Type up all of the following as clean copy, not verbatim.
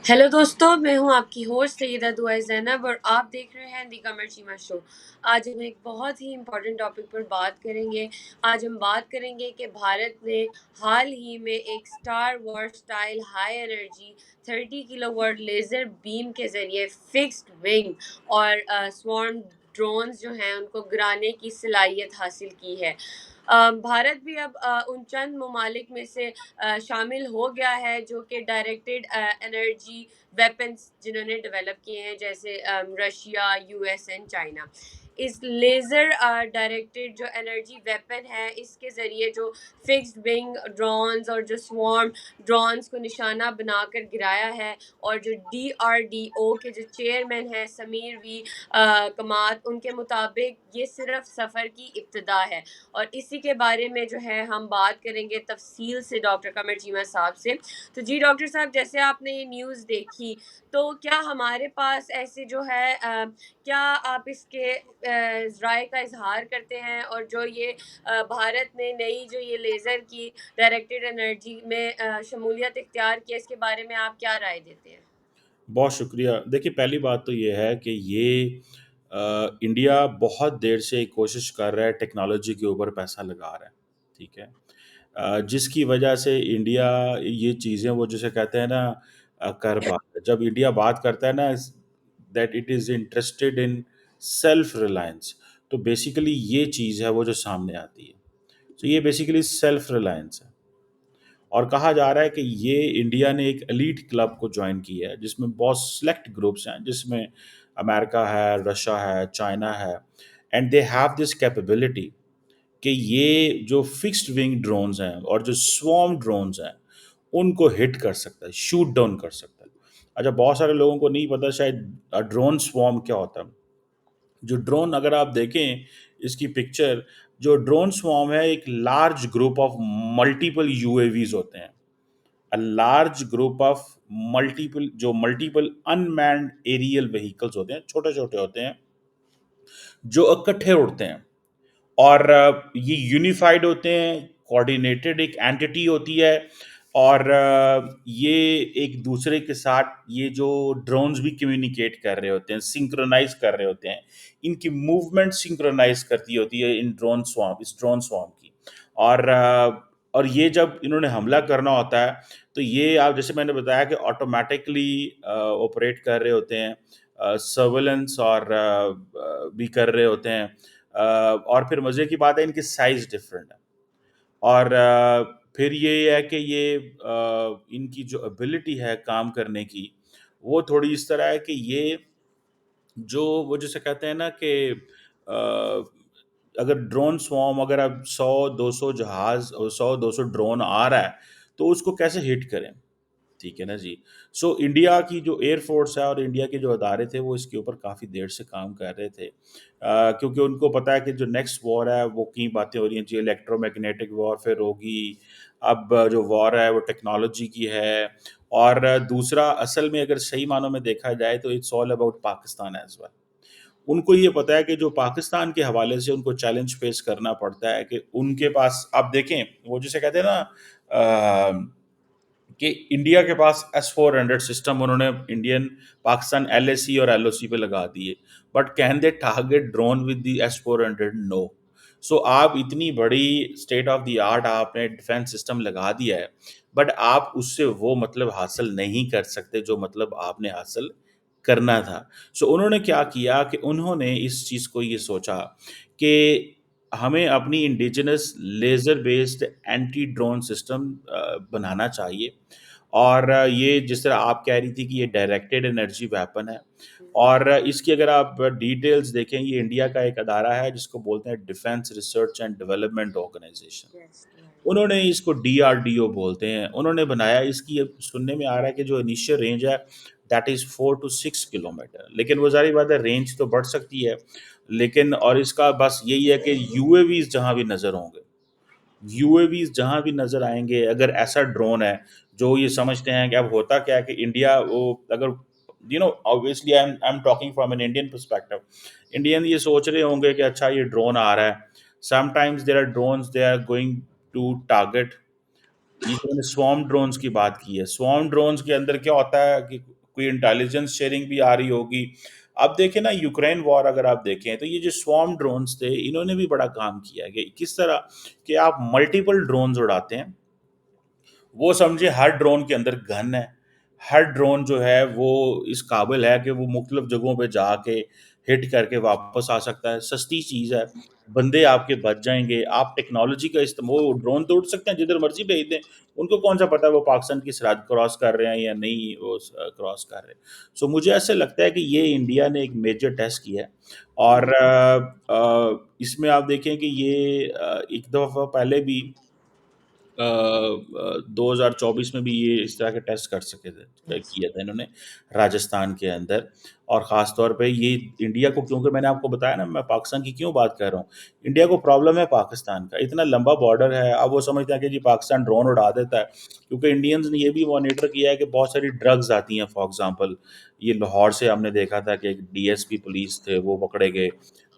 Hello दोस्तों, मैं हूं आपकी होस्ट सैयदा दुआ ज़ैनब और आप देख रहे हैं दी कमर चीमा शो। आज हम एक बहुत ही इम्पोर्टेंट टॉपिक पर बात करेंगे। आज हम बात करेंगे कि भारत ने हाल ही में एक star war style high energy 30 kilowatt laser beam के ज़रिए फिक्स्ड विंग और स्वॉर्म ड्रोन्स जो हैं उनको गिराने की सलाहियत हासिल की है। भारत भी अब उन चंद ममालिक में से शामिल हो गया है जो कि डायरेक्टेड एनर्जी वेपन्स जिन्होंने डेवलप किए हैं, जैसे रशिया, यूएस एंड चाइना। इस लेज़र डायरेक्टेड जो एनर्जी वेपन है, इसके ज़रिए जो फिक्स्ड विंग ड्रोन्स और जो स्वॉर्म ड्रोन्स को निशाना बनाकर गिराया है, और जो DRDO के जो चेयरमैन हैं समीर वी कमात, उनके मुताबिक ये सिर्फ सफ़र की इब्तदा है। और इसी के बारे में जो है हम बात करेंगे तफसील से डॉक्टर कमर चीमा साहब से। तो जी डॉक्टर साहब, जैसे आपने ये न्यूज़ देखी, तो क्या हमारे पास ऐसे जो है क्या आप इसके राय का इजहार करते हैं, और जो ये भारत ने नई जो ये लेज़र की डायरेक्टेड एनर्जी में शमूलियत इख्तियार की है, इसके बारे में आप क्या राय देते हैं? बहुत शुक्रिया। देखिए, पहली बात तो ये है कि इंडिया बहुत देर से कोशिश कर रहा है, टेक्नोलॉजी के ऊपर पैसा लगा रहा है, ठीक है? जिसकी वजह से इंडिया ये चीज़ें वो जिसे कहते हैं ना कर पा रहा है। जब इंडिया बात करता है ना that it is interested in self reliance, तो बेसिकली ये चीज़ है वो जो सामने आती है। तो ये बेसिकली सेल्फ रिलायंस है। और कहा जा रहा है कि ये इंडिया ने एक एलीट क्लब को ज्वाइन किया है जिसमें बहुत सेलेक्ट ग्रुप्स हैं, जिसमें अमेरिका है, रशिया है, चाइना है, and they have this capability कि ये जो फिक्स्ड विंग ड्रोन्स हैं और जो स्वॉर्म ड्रोन्स हैं उनको हिट कर सकता है, शूट डाउन कर सकता है। अच्छा, बहुत सारे लोगों को नहीं पता शायद ड्रोन स्वॉर्म क्या होता है। जो ड्रोन अगर आप देखें इसकी पिक्चर, जो ड्रोन स्वॉर्म है एक large group of multiple UAVs होते हैं। A large group of multiple unmanned aerial vehicles होते हैं, छोटे छोटे होते हैं, जो इकट्ठे उड़ते हैं। और ये यूनिफाइड होते हैं, कोऑर्डिनेटेड एक एंटिटी होती है। और ये एक दूसरे के साथ ये जो ड्रोन्स भी कम्युनिकेट कर रहे होते हैं, सिंक्रोनाइज कर रहे होते हैं। इनकी मूवमेंट सिंक्रोनाइज करती होती है इस ड्रोन स्वार्म की। और और ये जब इन्होंने हमला करना होता है, तो ये आप जैसे मैंने बताया कि ऑटोमेटिकली ऑपरेट कर रहे होते हैं, सर्वेलेंस और भी कर रहे होते हैं। और फिर मज़े की बात है, इनकी साइज़ डिफरेंट है। और फिर ये है कि इनकी जो एबिलिटी है काम करने की, वो थोड़ी इस तरह है कि ये जो वो जिसे कहते हैं ना कि अगर ड्रोन स्वॉर्म, अगर अब 100-200 जहाज़ और 100-200 ड्रोन आ रहा है, तो उसको कैसे हिट करें? ठीक है ना जी। सो इंडिया की जो एयर फोर्स है और इंडिया के जो अदारे थे वो इसके ऊपर काफ़ी देर से काम कर रहे थे, क्योंकि उनको पता है कि जो नेक्स्ट वॉर है वो कई बातें हो रही हैं जी, इलेक्ट्रोमैग्नेटिक वॉरफेयर होगी। अब जो वॉर है वो टेक्नोलॉजी की है। और दूसरा, असल में अगर सही मानों में देखा जाए तो it's all about Pakistan as well. उनको ये पता है कि जो पाकिस्तान के हवाले से उनको चैलेंज फेस करना पड़ता है कि उनके पास आप देखें वो जिसे कहते हैं ना कि इंडिया के पास S-400 सिस्टम उन्होंने इंडियन पाकिस्तान LAC और LOC पे लगा दिए। But can they target drone with the S-400? No. So आप इतनी बड़ी स्टेट ऑफ द आर्ट आपने डिफेंस सिस्टम लगा दिया है, बट आप उससे वो मतलब हासिल नहीं कर सकते जो मतलब आपने हासिल करना था। सो उन्होंने क्या किया कि उन्होंने इस चीज़ को ये सोचा कि हमें अपनी indigenous laser based anti drone system बनाना चाहिए। और ये जिस तरह आप कह रही थी कि ये डायरेक्टेड एनर्जी वेपन है। और इसकी अगर आप डिटेल्स देखें, ये इंडिया का एक अदारा है जिसको बोलते हैं defence research and development organisation. Yes, उन्होंने इसको DRDO बोलते हैं, उन्होंने बनाया। इसकी अब सुनने में आ रहा है कि जो इनिशियल रेंज है दैट इज़ 4 to 6 किलोमीटर, लेकिन वो ज़ाहिर बात है रेंज तो बढ़ सकती है। लेकिन और इसका बस यही है कि यूएवीज जहाँ भी नज़र होंगे, यूएवीज जहाँ भी नज़र आएंगे, अगर ऐसा ड्रोन है जो ये समझते हैं कि अब होता क्या है कि इंडिया वो अगर obviously I am talking from an Indian perspective. Indian ये सोच रहे होंगे कि अच्छा ये ड्रोन आ रहा है। Sometimes there are drones, they are going to target ये जो मैंने स्वॉर्म ड्रोन्स की बात की है, स्वॉर्म ड्रोन्स के अंदर क्या होता है कि कोई इंटेलिजेंस शेयरिंग भी आ रही होगी। अब देखें ना, यूक्रेन वॉर अगर आप देखें तो ये जो स्वॉर्म ड्रोन्स थे, इन्होंने भी बड़ा काम किया है कि किस तरह कि आप मल्टीपल ड्रोन्स उड़ाते हैं। वो समझे हर ड्रोन के अंदर गन है। हर ड्रोन जो है वो इस काबिल है कि वो मुख्तलिफ जगहों पे जाके हिट करके वापस आ सकता है। सस्ती चीज़ है, बंदे आपके बच जाएँगे। आप टेक्नोलॉजी का वो ड्रोन तो उड़ सकते हैं, जिधर मर्ज़ी भेज दें। उनको कौन-सा पता है वो पाकिस्तान की सरहद क्रॉस कर रहे हैं या नहीं वो क्रॉस कर रहे हैं। सो मुझे ऐसा लगता है कि ये इंडिया ने एक मेजर टेस्ट किया है। और इसमें आप देखें कि ये एक दफ़ा पहले भी 2024 में भी ये इस तरह के टेस्ट कर सके थे, किया था इन्होंने राजस्थान के अंदर। और ख़ास तौर पे ये इंडिया को, क्योंकि मैंने आपको बताया ना मैं पाकिस्तान की क्यों बात कर रहा हूँ। इंडिया को प्रॉब्लम है पाकिस्तान का, इतना लंबा बॉर्डर है। अब वो समझते हैं कि जी पाकिस्तान ड्रोन उड़ा देता है, क्योंकि इंडियंस ने ये भी मॉनिटर किया है कि बहुत सारी ड्रग्स आती हैं। फॉर एग्ज़ाम्पल ये लाहौर से हमने देखा था कि एक डीएसपी पुलिस थे, वो पकड़े गए,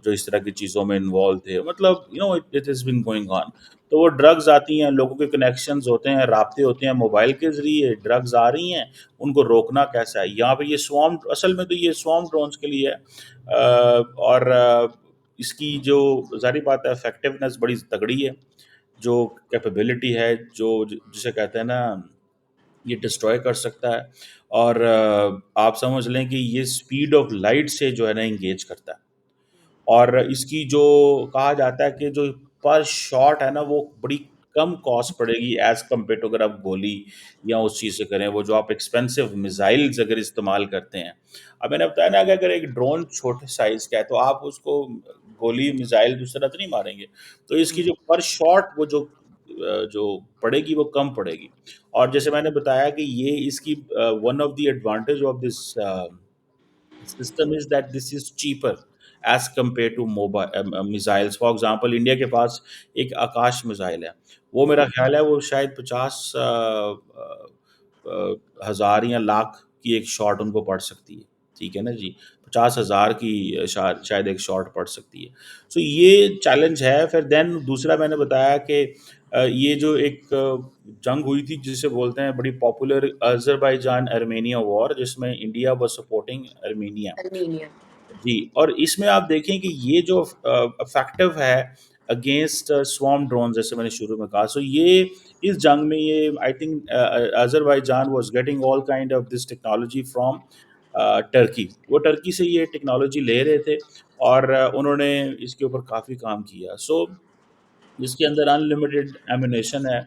जो इस तरह की चीज़ों में इन्वॉल्व थे। मतलब it is been going on. तो वो ड्रग्स आती हैं, लोगों के कनेक्शंस होते हैं, राब्ते होते हैं मोबाइल के ज़रिए, ड्रग्स आ रही हैं, उनको रोकना कैसा है? यहाँ पे ये स्वॉर्म, असल में तो ये स्वॉर्म ड्रोन्स के लिए है। और इसकी जो ज़ाहिर बात है इफेक्टिवनेस बड़ी तगड़ी है, जो कैपेबिलिटी है, जो जिसे कहते हैं ना, ये डिस्ट्रॉय कर सकता है। और आप समझ लें कि ये स्पीड ऑफ लाइट से जो है ना एंगेज करता है। और इसकी जो कहा जाता है कि जो पर शॉट है ना, वो बड़ी कम कॉस्ट पड़ेगी एज़ कम्पेयर टू अगर आप गोली या उस चीज़ से करें, वो जो आप एक्सपेंसिव मिसाइल्स अगर इस्तेमाल करते हैं। अब मैंने बताया ना कि अगर एक ड्रोन छोटे साइज़ का है तो आप उसको गोली, मिसाइल दूसरी तरह तो नहीं मारेंगे। तो इसकी जो पर शॉट वो जो पड़ेगी वो कम पड़ेगी। और जैसे मैंने बताया कि ये इसकी one of the advantage of this system is that this is cheaper as compared to mobile missiles. For example India के पास एक आकाश मिसाइल है, वो मेरा ख्याल है वो शायद 50 हज़ार या लाख की एक शॉट उनको पड़ सकती है। ठीक है ना जी, 50,000 की शायद एक शॉट पड़ सकती है। सो ये चैलेंज है। फिर देन दूसरा मैंने बताया कि ये जो एक जंग हुई थी जिसे बोलते हैं बड़ी पॉपुलर, अज़रबैजान आर्मेनिया वॉर, जिसमें India was supporting Armenia. Armenia. जी, और इसमें आप देखें कि ये जो इफ़ेक्टिव है अगेंस्ट स्वॉर्म ड्रोन, जैसे मैंने शुरू में कहा। सो ये इस जंग में ये I think Azerbaijan was getting all kind of this technology from Turkey. वो टर्की से ये टेक्नोलॉजी ले रहे थे और उन्होंने इसके ऊपर काफ़ी काम किया। सो जिसके अंदर अनलिमिटेड एम्यूनेशन है।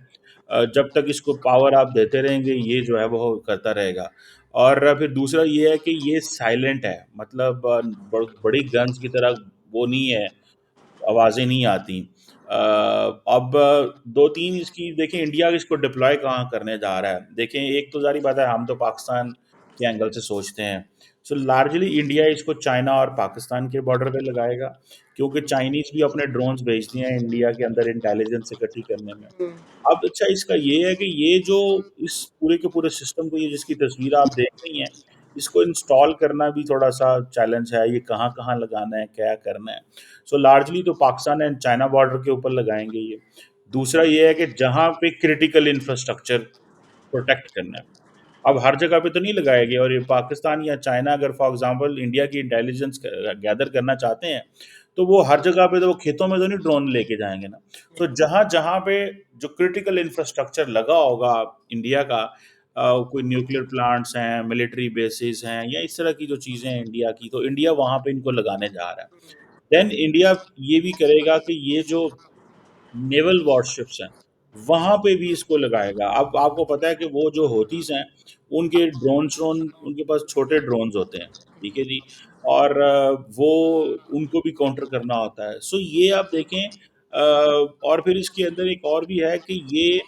जब तक इसको पावर आप देते रहेंगे, ये जो है वो करता रहेगा। और फिर दूसरा ये है कि ये साइलेंट है, मतलब बड़ी गन्स की तरह वो नहीं है, आवाज़ें नहीं आती। अब 2-3 इसकी देखें, इंडिया इसको डिप्लॉय कहाँ करने जा रहा है। देखें, एक तो ज़ाहिर बात है हम तो पाकिस्तान के एंगल से सोचते हैं। सो लार्जली इंडिया इसको चाइना और पाकिस्तान के बॉर्डर पे लगाएगा, क्योंकि चाइनीज़ भी अपने ड्रोन्स भेजती हैं इंडिया के अंदर इंटेलिजेंस इकट्ठी करने में। अब अच्छा इसका ये है कि ये जो इस पूरे के पूरे सिस्टम को, ये जिसकी तस्वीर आप देख रही हैं, इसको इंस्टॉल करना भी थोड़ा-सा चैलेंज है। ये कहाँ-कहाँ लगाना है, क्या करना है? सो लार्जली तो पाकिस्तान एंड चाइना बॉर्डर के ऊपर लगाएँगे ये। दूसरा ये है कि जहाँ पे क्रिटिकल इंफ्रास्ट्रक्चर प्रोटेक्ट करना है। अब हर जगह पे तो नहीं लगाएँगे, और ये पाकिस्तान या चाइना अगर फॉर एग्ज़ाम्पल इंडिया की इंटेलिजेंस गैदर करना चाहते हैं, तो वो हर जगह पे तो वो खेतों में तो नहीं ड्रोन लेके जाएँगे ना। तो जहाँ-जहाँ पे जो क्रिटिकल इंफ्रास्ट्रक्चर लगा होगा इंडिया का, कोई न्यूक्लियर प्लांट्स हैं, मिलिट्री बेसेस हैं या इस तरह की जो चीज़ें हैं इंडिया की, तो इंडिया वहाँ पे इनको लगाने जा रहा है। देन इंडिया ये भी करेगा कि ये जो नेवल वॉरशिप्स हैं, वहाँ पे भी इसको लगाएगा। अब आपको पता है कि वो जो होतीज़ हैं, उनके ड्रोन उनके पास छोटे ड्रोन्स होते हैं, ठीक है जी? और वो उनको भी काउंटर करना होता है। सो ये आप देखें, और फिर इसके अंदर एक और भी है कि ये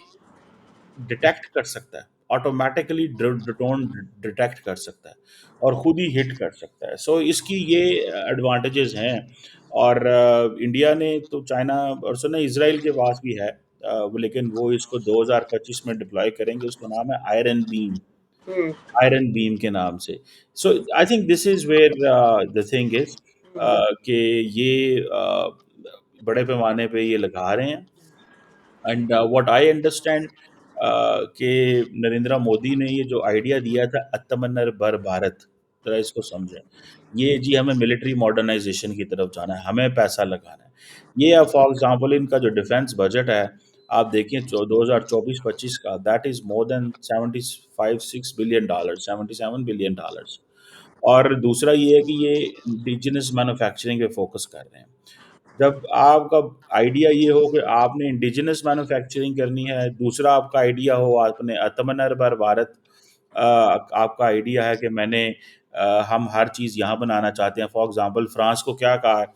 डिटेक्ट कर सकता है, ऑटोमैटिकली ड्रोन डिटेक्ट कर सकता है और खुद ही हिट कर सकता है। सो इसकी ये एडवांटेजेस हैं। और इंडिया ने तो चाइना और सुना इज़राइल के पास भी है, लेकिन वो इसको 2025 में डिप्लॉय करेंगे, उसका नाम है हुँ, आयरन बीम के नाम से। So I think this is where the thing is कि ये बड़े पैमाने पे ये लगा रहे हैं। एंड व्हाट आई अंडरस्टैंड, कि नरेंद्र मोदी ने ये जो आइडिया दिया था आत्मनिर्भर भारत, ज़रा इसको समझें। ये जी हमें मिलिट्री मॉडर्नाइज़ेशन की तरफ जाना है, हमें पैसा लगाना है। ये फॉर एग्ज़ाम्पल इनका जो डिफेंस बजट है, आप देखिए 2024-25 का, that is more than 75-6 billion dollars, $77 billion dollars. और दूसरा ये है कि ये इंडिजिनस मैन्युफैक्चरिंग पे फ़ोकस कर रहे हैं। जब आपका आइडिया ये हो कि आपने इंडिजिनस मैन्युफैक्चरिंग करनी है, दूसरा आपका आइडिया हो आपने आत्मनिर्भर भारत, आपका आइडिया है कि हम हर चीज़ यहाँ बनाना चाहते हैं। फॉर एग्ज़ाम्पल फ्रांस को क्या कहा है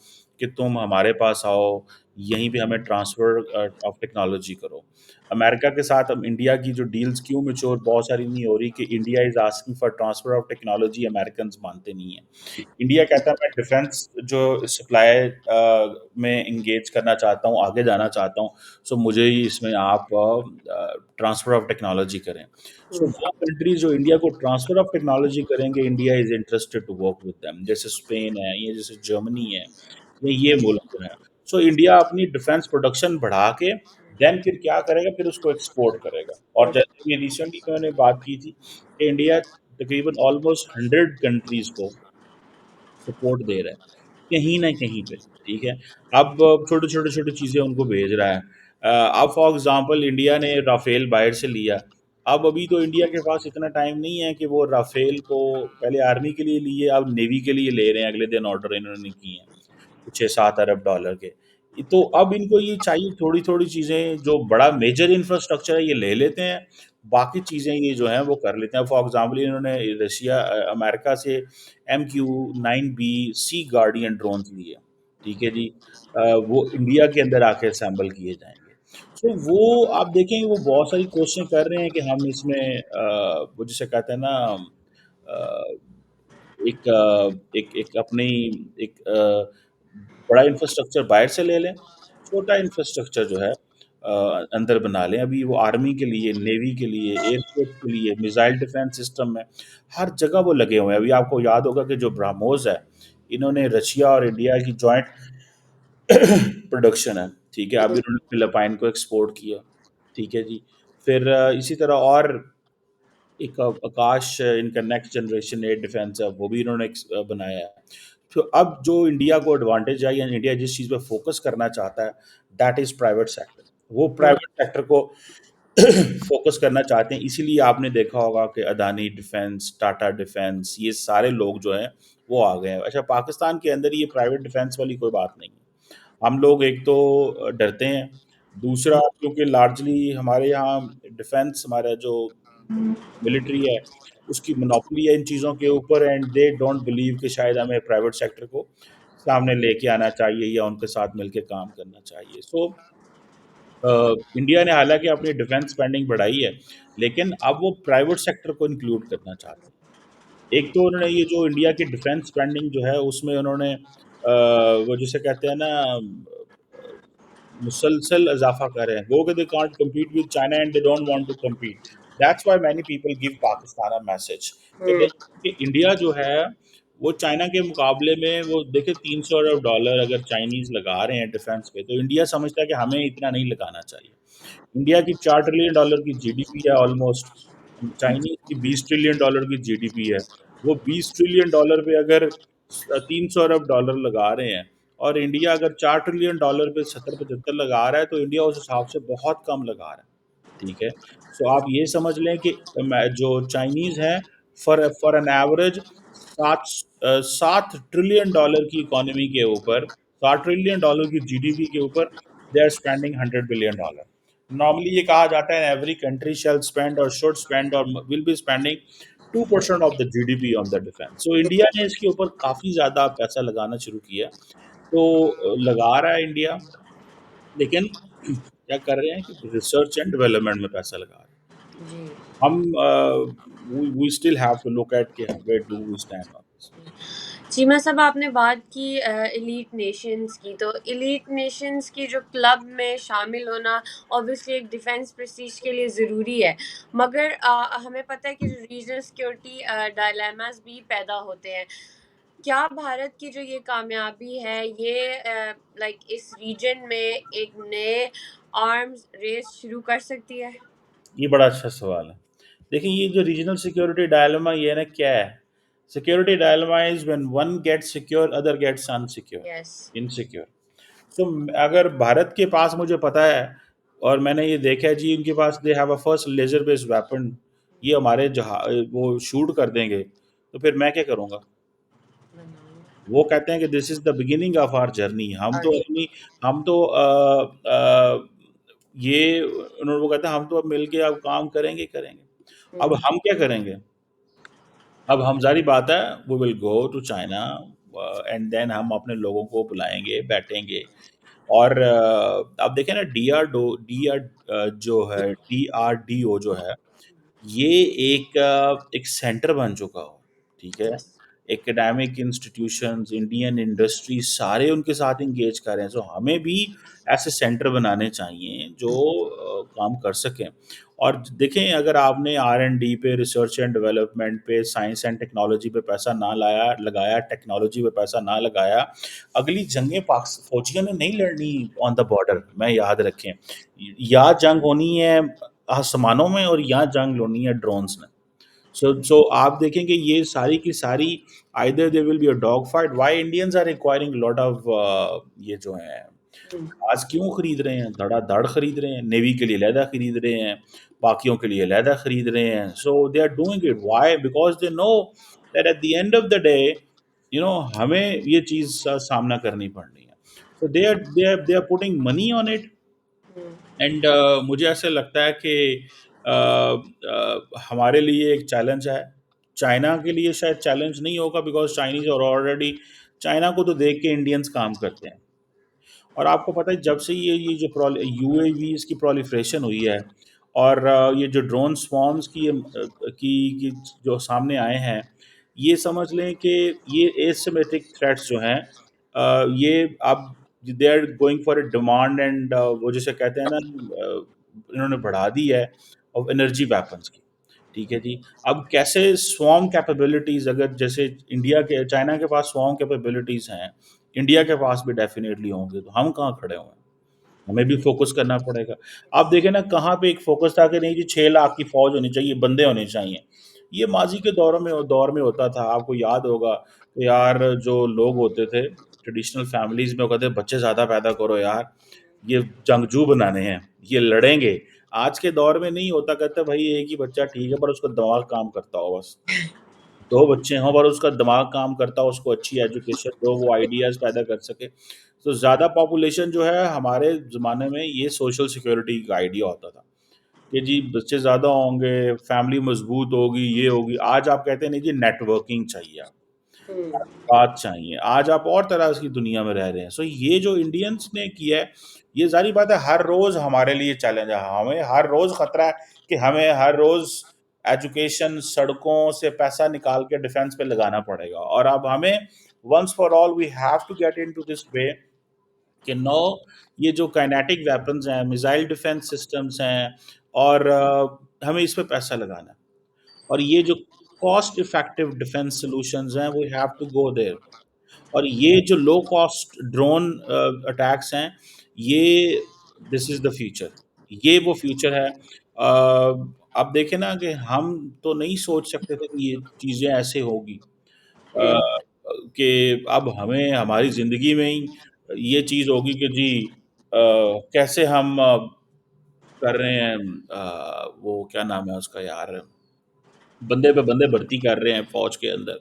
कि तुम हमारे पास आओ, यहीं पे हमें ट्रांसफ़र ऑफ टेक्नोलॉजी करो। अमेरिका के साथ अब इंडिया की जो डील्स क्यों मैच्योर बहुत सारी नहीं हो रही कि India is asking for transfer of technology, Americans मानते नहीं हैं। इंडिया कहता है मैं डिफेंस जो सप्लाई में एंगेज करना चाहता हूँ, आगे जाना चाहता हूँ, सो मुझे ही इसमें आप ट्रांसफ़र ऑफ टेक्नोलॉजी करें। सो हुँ, वो कंट्रीज़ जो इंडिया को ट्रांसफ़र ऑफ टेक्नोलॉजी करेंगे, India is interested to work with them. जैसे स्पेन है, ये जैसे जर्मनी है, ये मुल्क जो हैं। सो इंडिया अपनी डिफेंस प्रोडक्शन बढ़ा के देन फिर क्या करेगा, फिर उसको एक्सपोर्ट करेगा। और जैसे अभी रिसेंटली मैंने बात की थी कि इंडिया तकरीबन ऑलमोस्ट 100 कंट्रीज़ को सपोर्ट दे रहा है, कहीं न कहीं पे, ठीक है? अब छोटे-छोटे चीज़ें उनको भेज रहा है। अब फॉर एग्ज़ाम्पल इंडिया ने राफ़ेल बाहर से लिया। अब अभी तो इंडिया के पास इतना टाइम नहीं है कि वो राफ़ेल को पहले आर्मी के लिए लिए, अब नेवी के लिए ले रहे हैं, अगले दिन ऑर्डर इन्होंने किए हैं। 6-7 अरब डॉलर के। तो अब इनको ये चाहिए थोड़ी-थोड़ी चीज़ें, जो बड़ा मेजर इंफ्रास्ट्रक्चर है ये ले लेते हैं, बाकी चीज़ें ये जो हैं वो कर लेते हैं। फॉर एग्ज़ाम्पल इन्होंने अमेरिका से MQ-9B सी गार्डियन ड्रोन्स लिए, ठीक है जी। वो इंडिया के अंदर आके असेंबल किए जाएँगे। सो वो आप देखेंगे वो बहुत सारी कोशिशें कर रहे हैं कि हम इसमें वो जिसे कहते हैं ना अ एक एक अपनी एक बड़ा इंफ्रास्ट्रक्चर बाहर से ले लें, छोटा इंफ्रास्ट्रक्चर जो है अंदर बना लें। अभी वो आर्मी के लिए, नेवी के लिए, एयरफोर्स के लिए, मिसाइल डिफेंस सिस्टम में, हर जगह वो लगे हुए हैं। अभी आपको याद होगा कि जो ब्रह्मोस है, इन्होंने रशिया और इंडिया की जॉइंट प्रोडक्शन है, ठीक है? अभी हुँ, उन्होंने फिलिपाइन को एक्सपोर्ट किया, ठीक है जी। फिर इसी तरह और एक आकाश, इनका नेक्स्ट जनरेशन एयर डिफेंस है, वो भी इन्होंने बनाया है। तो अब जो इंडिया को एडवांटेज है या इंडिया जिस चीज़ पे फोकस करना चाहता है, दैट इज़ प्राइवेट सेक्टर। वो हुँ, प्राइवेट सेक्टर को फोकस करना चाहते हैं, इसीलिए आपने देखा होगा कि अदानी डिफेंस, टाटा डिफेंस, ये सारे लोग जो हैं वो आ गए हैं। अच्छा, पाकिस्तान के अंदर ये प्राइवेट डिफेंस वाली कोई बात नहीं है। हम लोग एक तो डरते हैं, दूसरा क्योंकि लार्जली हमारे यहाँ डिफेंस, हमारा जो मिलिट्री है, उसकी मोनोपोली है इन चीज़ों के ऊपर, एंड दे डोंट बिलीव कि शायद हमें प्राइवेट सेक्टर को सामने लेके आना चाहिए या उनके साथ मिलके काम करना चाहिए। सो इंडिया ने हालाँकि अपनी डिफेंस स्पेंडिंग बढ़ाई है, लेकिन अब वो प्राइवेट सेक्टर को इंक्लूड करना चाहते हैं। एक तो उन्होंने ये जो इंडिया की डिफेंस स्पेंडिंग जो है उसमें उन्होंने वो जिसे कहते हैं ना मुसलसल इज़ाफ़ा कर रहे हैं। वो कि they can't compete with China and they don't want to compete. That's why many people give Pakistan a message कि हुँ, देखिए कि इंडिया जो है वो चाइना के मुकाबले में वो देखिए 300 अरब डॉलर अगर चाइनीज़ लगा रहे हैं डिफेंस पे, तो इंडिया समझता है कि हमें इतना नहीं लगाना चाहिए। इंडिया की $4 ट्रिलियन की जीडीपी है ऑलमोस्ट, चाइनीज़ की $20 ट्रिलियन की जीडीपी है। वो $20 ट्रिलियन पे अगर 300 अरब डॉलर लगा रहे हैं और इंडिया अगर $4 ट्रिलियन पे 70-75 लगा रहा है, तो इंडिया उस हिसाब से बहुत कम लगा रहा है। ठीक है? सो आप ये समझ लें कि जो चाइनीज़ हैं, for an average 7 trillion dollar की इकोनॉमी के ऊपर, $7 ट्रिलियन की जीडीपी के ऊपर they are spending $100 billion. Normally ये कहा जाता है एवरी कंट्री शैल स्पेंड और शुड स्पेंड और will be spending 2% of the GDP on the defence. So India ने इसके ऊपर काफ़ी ज़्यादा पैसा लगाना शुरू किया। तो लगा रहा है इंडिया, लेकिन क्या कर रहे हैं कि रिसर्च एंड डेवलपमेंट में पैसा लगा रहे हैं। ठीक है। जी। हम we still have to look at कि where do we stand on this. Cheema sahab, आपने बात की एलीट नेशंस की, तो एलीट नेशंस की जो क्लब में शामिल होना ऑब्वियसली एक डिफेंस प्रेस्टीज के लिए ज़रूरी है, मगर हमें पता है कि जो रीजनल सिक्योरिटी डायलेमास भी पैदा होते हैं। क्या भारत की जो ये कामयाबी है ये लाइक इस रीजन में एक नए आर्म्स रेस शुरू कर सकती है? ये बड़ा अच्छा सवाल है। देखिए ये जो रीजनल सिक्योरिटी डायलेमा ये है ना क्या है? Security dilemma is when one gets secure other gets unsecure, yes. Insecure. तो अगर भारत के पास मुझे पता है और मैंने ये देखा है जी उनके पास they have a first laser based weapon, ये हमारे वो शूट कर देंगे, तो फिर मैं क्या करूँगा? वो कहते हैं कि this is the beginning of our journey. हम तो ये उन्होंने वो कहते हैं हम तो अब मिलके अब काम करेंगे ही करेंगे। अब हम्म। हम क्या करेंगे? अब हम ज़ाहिर बात है we will go to China and then हम अपने लोगों को बुलाएँगे, बैठेंगे और आप देखें ना जो है डीआरडीओ जो है ये एक सेंटर बन चुका हो, ठीक है? Yes. Academic institutions, Indian industry सारे उनके साथ एंगेज कर रहे हैं। सो हमें भी ऐसे सेंटर बनाने चाहिए जो काम कर सकें। और देखें अगर आपने आर-एंड-डी पे, रिसर्च एंड डेवलपमेंट पे, साइंस एंड टेक्नोलॉजी पे पैसा ना लगाया, टेक्नोलॉजी पे पैसा ना लगाया, अगली जंगें फौजियों ने नहीं लड़नी ऑन द बॉर्डर, मैं याद रखें। या जंग होनी है आसमानों में और यहाँ जंग होनी है ड्रोन्स में। सो आप देखेंगे ये सारी की सारी either there will be a dog fight. Why Indians are acquiring lot of ये जो है आज क्यों खरीद रहे हैं? धड़ाधड़ खरीद रहे हैं, नेवी के लिए अलहदा खरीद रहे हैं, बाकियों के लिए अलहदा खरीद रहे हैं। So they are doing it why? Because they know that at the end of the day हमें ये चीज़ का सामना करनी पड़नी है। So they are putting money on it and मुझे ऐसा लगता है कि हमारे लिए एक चैलेंज है। चाइना के लिए शायद चैलेंज नहीं होगा because Chinese are already China को तो देख के इंडियंस काम करते हैं। और आपको पता है जब से ये जो यूएवीज़ की प्रोलिफरेशन हुई है और ये जो ड्रोन स्वॉर्म्स की जो सामने आए हैं, ये समझ लें कि ये एसिमेट्रिक थ्रेट्स जो हैं ये अब they are going for a demand and वो जिसे कहते हैं ना इन्होंने बढ़ा दी है ऑफ एनर्जी वेपन्स की। ठीक है जी। अब कैसे स्वॉर्म कैपेबिलिटीज़ अगर जैसे चाइना के पास स्वॉर्म कैपेबिलिटीज़ हैं, इंडिया के पास भी डेफ़िनेटली होंगे, तो हम कहाँ खड़े हुए हैं? हमें भी फ़ोकस करना पड़ेगा। आप देखें ना कहाँ पे एक फ़ोकस था कि नहीं जी 6 लाख की फ़ौज होनी चाहिए, बंदे होने चाहिए। ये माज़ी के दौर में होता था, आपको याद होगा कि यार जो लोग होते थे, ट्रेडिशनल फैमिलीज़ में वो कहते बच्चे ज़्यादा पैदा करो यार, ये जंगजू बनाने हैं, ये लड़ेंगे। आज के दौर में नहीं होता, कहते भाई एक ही बच्चा ठीक है पर उसका दिमाग काम करता हो बस। 2 बच्चे हों पर उसका दिमाग काम करता हो, उसको अच्छी एजुकेशन दो, वो आइडियाज़ पैदा कर सके। तो ज़्यादा पॉपुलेशन जो है हमारे ज़माने में ये सोशल सिक्योरिटी का आइडिया होता था, कि जी बच्चे ज़्यादा होंगे, फैमिली मज़बूत होगी, ये होगी। आज आप कहते हैं नहीं जी नेटवर्किंग चाहिए आप। बात चाहिए। आज आप और तरह की दुनिया में रह रहे हैं। सो ये जो इंडियंस ने किया है, ये ज़ाहिर बात है हर रोज़ हमारे लिए चैलेंज है। हमें हर रोज़ खतरा है कि हमें हर रोज़ एजुकेशन, सड़कों से पैसा निकाल के डिफेंस पे लगाना पड़ेगा और अब हमें once for all we have to get into this way कि नो ये जो काइनेटिक वेपन्स हैं, मिसाइल डिफेंस सिस्टम्स हैं और हमें इस पे पैसा लगाना है। और ये जो कॉस्ट इफेक्टिव डिफेंस सॉल्यूशंस हैं, we have to go there. और ये जो लो कॉस्ट ड्रोन अटैक्स हैं, ये दिस इज़ द फ्यूचर। ये वो फ्यूचर है। आप देखें ना कि हम तो नहीं सोच सकते थे कि ये चीज़ें ऐसे होगी। अ, कि अब हमें हमारी ज़िंदगी में ही ये चीज़ होगी कि जी कैसे हम कर रहे हैं वो क्या नाम है उसका यार? बंदे पे बंदे भर्ती कर रहे हैं फ़ौज के अंदर।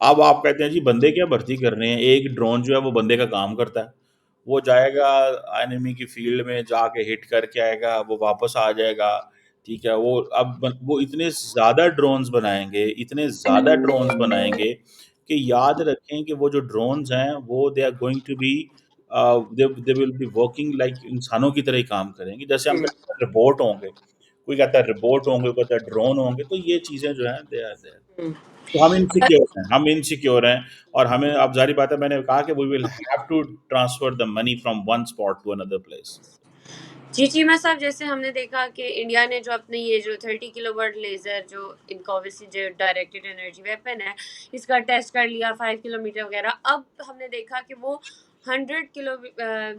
अब आप कहते हैं जी बंदे क्या भर्ती कर रहे हैं, एक ड्रोन जो है वो बंदे का काम करता है। वो जाएगा एनिमी की फ़ील्ड में जाके हिट करके आएगा, वो वापस आ जाएगा, ठीक है? वो इतने ज़्यादा ड्रोन्स बनाएँगे कि याद रखें कि वो जो ड्रोन्स हैं वो they are going to be they they will be working like इंसानों की तरह ही काम करेंगे। जैसे हम कहते हैं रोबोट होंगे। कोई कहता है रोबोट होंगे, कोई कहता है ड्रोन होंगे, तो ये चीज़ें जो हैं दे आर देयर। तो हम इनसिक्योर हैं और हमें अब ज़ाहिर बात है मैंने कहा कि we will have to transfer the money from one spot to another place. जी, चीमा साहब, जैसे हमने देखा कि इंडिया ने जो अपने ये जो 30 किलोवाट लेज़र, जो इनका ऑब्वियसली जो डायरेक्टेड एनर्जी वेपन है, इसका टेस्ट कर लिया 5 किलोमीटर वगैरह। अब हमने देखा कि वो 100 किलो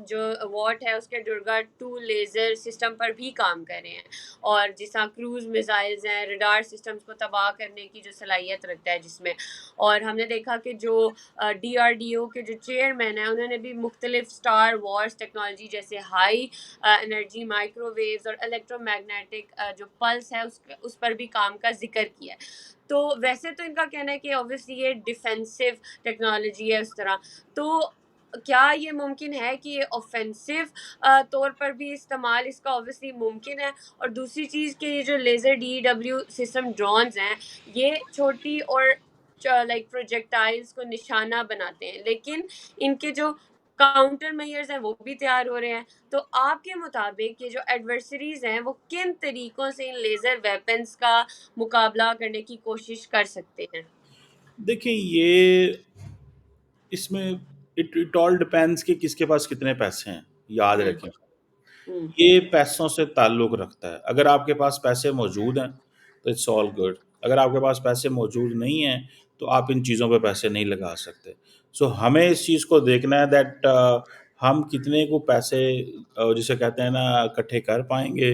जो वॉट है उसके दुर्गा 2 लेज़र सिस्टम पर भी काम कर रहे हैं, और जिस तरह क्रूज़ मिसाइल्स हैं, रडार सिस्टम्स को तबाह करने की जो सलाहियत रखता है जिसमें। और हमने देखा कि जो DRDO के जो चेयरमैन हैं उन्होंने भी मुख्तलिफ स्टार वॉर्स टेक्नोलॉजी जैसे हाई एनर्जी माइक्रोवेव्स और इलेक्ट्रोमैग्नेटिक जो पल्स है उस पर भी काम का जिक्र किया है। तो वैसे तो इनका कहना है कि ऑब्वियसली ये डिफेंसिव टेक्नोलॉजी है उस तरह, तो क्या ये मुमकिन है कि ये ऑफेंसिव तौर पर भी इस्तेमाल इसका ऑब्वियसली मुमकिन है? और दूसरी चीज़ कि ये जो लेज़र DW सिस्टम ड्रोन्स हैं, ये छोटी और लाइक प्रोजेक्टाइल्स को निशाना बनाते हैं, लेकिन इनके जो काउंटर मेजर्स हैं वो भी तैयार हो रहे हैं। तो आपके मुताबिक ये जो एडवर्सरीज हैं वो किन तरीकों से इन लेज़र वेपन्स का मुकाबला करने की कोशिश कर सकते हैं? देखिए ये इसमें इट इट ऑल डिपेंड्स कि किसके पास कितने पैसे हैं, याद हुँ, रखें। हुँ, ये पैसों से ताल्लुक़ रखता है। अगर आपके पास पैसे मौजूद हैं, तो इट्स ऑल गुड। अगर आपके पास पैसे मौजूद नहीं हैं, तो आप इन चीज़ों पे पैसे नहीं लगा सकते। सो हमें इस चीज़ को देखना है दैट हम कितने को पैसे जिसे कहते हैं ना इकट्ठे कर पाएँगे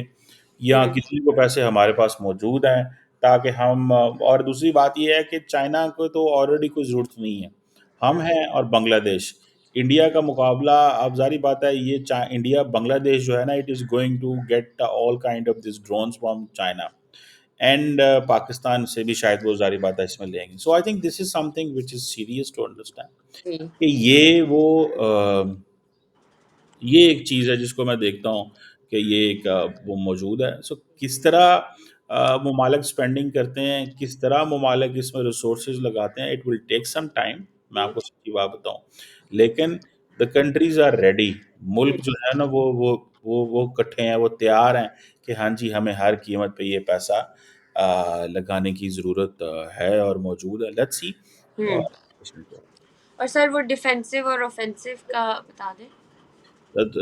या हुँ, कितने को पैसे हमारे पास मौजूद हैं, ताकि हम और दूसरी बात ये है कि चाइना को तो ऑलरेडी कोई ज़रूरत नहीं है। हम हाँ, हैं और बांग्लादेश। इंडिया का मुकाबला अब ज़ाहिर बात है ये चा इंडिया बांग्लादेश जो है ना it is going to get all kind of this drones from China and Pakistan से भी शायद वो ज़ाहिर बात है इसमें लेंगे। So I think this is something which is serious to understand जी, कि ये एक चीज़ है जिसको मैं देखता हूँ कि ये एक वो मौजूद है। सो किस तरह ममालिक स्पेंडिंग करते हैं, किस तरह ममालिक इसमें रिसोर्सेज़ लगाते हैं, it will take some time, मैं हुँ, आपको सच्ची बात बताऊँ। लेकिन द कंट्रीज़ आर रेडी, हुँ, मुल्क जो है ना वो इकट्ठे हैं, वो तैयार हैं कि हाँ जी, हमें हर कीमत पे ये पैसा लगाने की ज़रूरत है और मौजूद है। लेट्स सी हुँ। और इसमें क्या है। और सर वो डिफेंसिव और ऑफेंसिव का बता दें?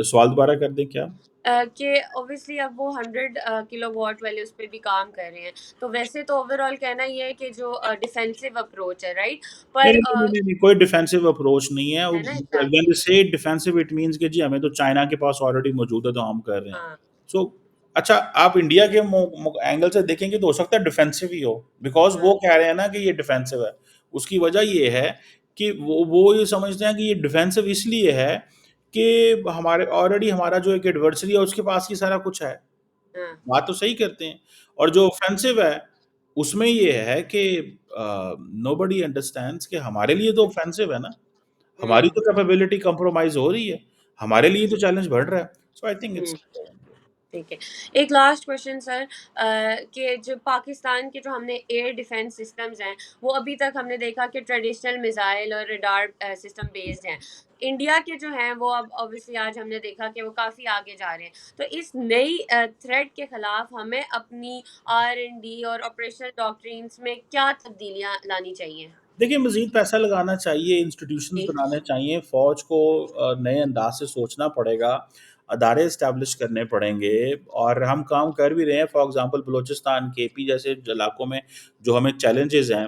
सवाल दोबारा कर दें क्या? कि ऑब्वियसली अब वो 100 किलोवाट वाले उस पे भी काम कर रहे हैं। तो वैसे तो ओवरऑल कहना ये है कि जो डिफेंसिव अप्रोच है, राइट? नहीं, पर नहीं, नहीं, नहीं, नहीं, कोई डिफेंसिव अप्रोच नहीं है। है ना व्हेन दे एग्ज़ैक्टली। से डिफेंसिव इट मीन्स कि जी हमें तो चाइना के पास ऑलरेडी मौजूद है तो हम कर रहे हैं। हाँ, सो अच्छा आप इंडिया के एंगल से देखेंगे तो हो सकता है डिफेंसिव ही हो बिकॉज़ हाँ, वो कह रहे हैं ना कि ये डिफेंसिव है। उसकी वजह ये है कि वो ये समझते हैं कि ये डिफेंसिव इसलिए है कि हमारे ऑलरेडी हमारा जो एक एडवर्सरी है उसके पास ही सारा कुछ है। हाँ, बात तो सही करते हैं और जो ऑफेंसिव है उसमें ये है कि नोबडी अंडरस्टैंड्स कि हमारे लिए तो ऑफेंसिव है ना, हमारी हुँ, तो कैपेबिलिटी कंप्रोमाइज़ हो रही है, हमारे लिए तो चैलेंज बढ़ रहा है। सो आई थिंक इट्स हुँ। ठीक है। एक लास्ट क्वेश्चन सर, कि जो पाकिस्तान के जो हमने एयर डिफेंस सिस्टम्स हैं, वो अभी तक हमने देखा कि ट्रेडिशनल मिसाइल और रडार सिस्टम बेस्ड हैं। इंडिया के जो हैं वो अब ऑब्वियसली आज हमने देखा कि वो काफ़ी आगे जा रहे हैं। तो इस नई थ्रेट के खिलाफ हमें अपनी R&D और ऑपरेशनल डॉक्ट्रिन्स में क्या तब्दीलियाँ लानी चाहिए? देखिए, मज़ीद पैसा लगाना चाहिए, इंस्टीट्यूशंस जी, बनाने चाहिए, फ़ौज को नए अंदाज़ से सोचना पड़ेगा, अदारे इस्टेब्लिश करने पड़ेंगे और हम काम कर भी रहे हैं। फॉर एग्ज़ाम्पल बलूचिस्तान, केपी जैसे इलाकों में जो हमें चैलेंजेज़ हैं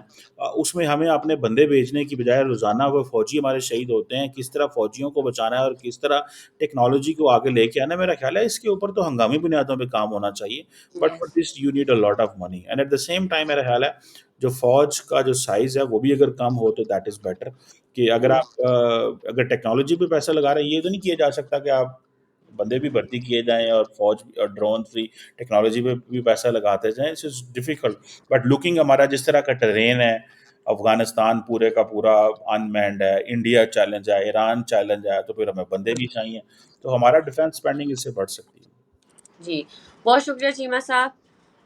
उसमें हमें अपने बंदे भेजने की बजाय रोज़ाना वो फ़ौजी हमारे शहीद होते हैं, किस तरह फ़ौजियों को बचाना है और किस तरह टेक्नोलॉजी को आगे लेके आना है, मेरा ख़्याल है इसके ऊपर तो हंगामी बुनियादों पे काम होना चाहिए। But for yes. This you need a lot of money and at the same time मेरा ख़्याल है जो फ़ौज का जो साइज़ है वो भी अगर कम हो तो दैट इज़ बेटर कि अगर हुँ, आप अगर टेक्नोलॉजी पे पैसा लगा रहे हैं ये तो नहीं किया जा सकता कि आप बंदे भी भर्ती किए जाएँ और फ़ौज और ड्रोन फ्री टेक्नोलॉजी पे भी पैसा लगाते जाएँ, it's is difficult but looking हमारा जिस तरह का टेरेन है, अफ़गानिस्तान पूरे का पूरा अनमैन्ड है, इंडिया चैलेंज है, ईरान चैलेंज है, तो फिर हमें बंदे भी चाहिए, तो हमारा डिफेंस स्पेंडिंग इससे बढ़ सकती है। जी, बहुत शुक्रिया चीमा साहब।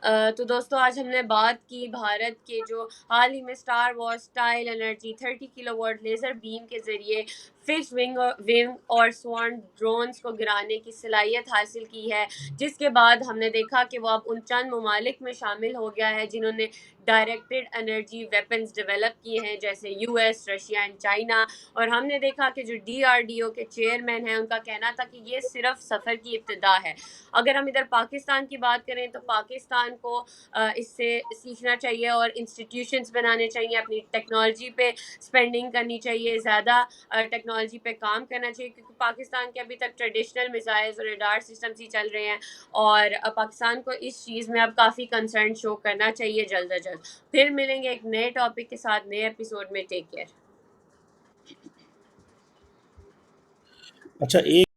तो दोस्तों आज हमने बात की भारत के जो हाल ही में star war style energy 30 kilowatt laser beam के ज़रिए फिक्स्ड विंग और स्वार्म ड्रोन्स को गिराने की सलाहियत हासिल की है, जिसके बाद हमने देखा कि वो अब उन चंद ममालिक में शामिल हो गया है जिन्होंने डायरेक्टेड एनर्जी वेपन्स डेवलप किए हैं, जैसे यूएस, रशिया एंड चाइना। और हमने देखा कि जो डीआरडीओ के चेयरमैन हैं, उनका कहना था कि ये सिर्फ सफ़र की इब्तिदा है। अगर हम इधर पाकिस्तान की बात करें तो पाकिस्तान को इससे सीखना चाहिए और इंस्टीट्यूशंस बनाने चाहिए, अपनी टेक्नोलॉजी पे स्पेंडिंग करनी चाहिए, ज़्यादा टेक्नोलॉजी पे काम करना चाहिए, क्योंकि पाकिस्तान के अभी तक ट्रेडिशनल मिसाइल्स और रडार सिस्टम्स ही चल रहे हैं। और पाकिस्तान को इस चीज़ में अब काफ़ी कंसर्न शो करना चाहिए जल्द अज जल्द। फिर मिलेंगे एक नए टॉपिक के साथ नए एपिसोड में। Take care. अच्छा, एक